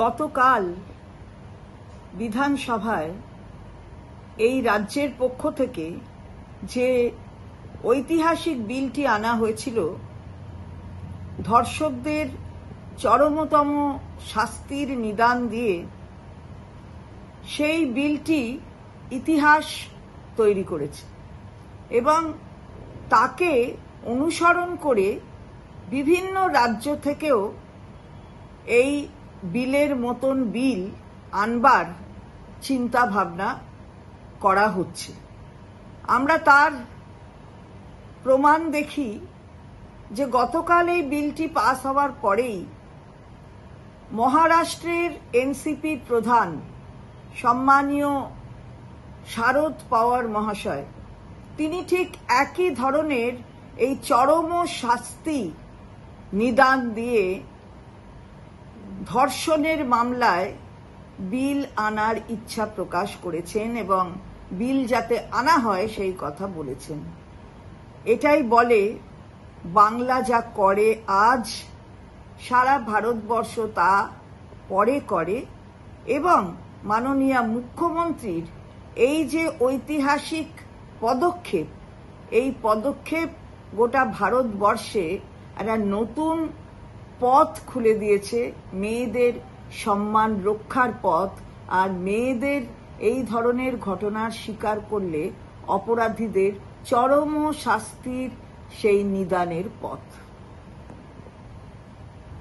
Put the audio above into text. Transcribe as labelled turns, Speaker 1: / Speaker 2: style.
Speaker 1: গতকাল বিধানসভায় এই রাজ্যের পক্ষ থেকে যে ঐতিহাসিক বিলটি আনা হয়েছিল, ধর্ষকদের চরমতম শাস্তির নিদান দিয়ে, সেই বিলটি ইতিহাস তৈরি করেছে এবং তাকে অনুসরণ করে বিভিন্ন রাজ্য থেকেও এই বিলের মতন বিল আনবার চিন্তা ভাবনা করা হচ্ছে। আমরা তার প্রমাণ দেখি যে গতকাল এই বিলটি পাস হওয়ার পরেই মহারাষ্ট্রের এনসিপির প্রধান সম্মানীয় শারদ পাওয়ার মহাশয়, তিনি ঠিক একই ধরনের এই চরম শাস্তি নিদান দিয়ে ধর্ষণের মামলায় বিল আনার ইচ্ছা প্রকাশ করেছেন এবং বিল যাতে আনা হয় সেই কথা বলেছেন। এটাই বলে বাংলা যা করে আজ, সারা ভারতবর্ষ তা পরে করে এবং মাননীয় মুখ্যমন্ত্রীর এই যে ঐতিহাসিক পদক্ষেপ, এই পদক্ষেপ গোটা ভারতবর্ষে একটা নতুন পথ খুলে দিয়েছে, মেয়েদের সম্মান রক্ষার পথ, আর মেয়েদের এই ধরনের ঘটনার শিকার করলে অপরাধীদের চরম শাস্তির সেই নিদানের পথ।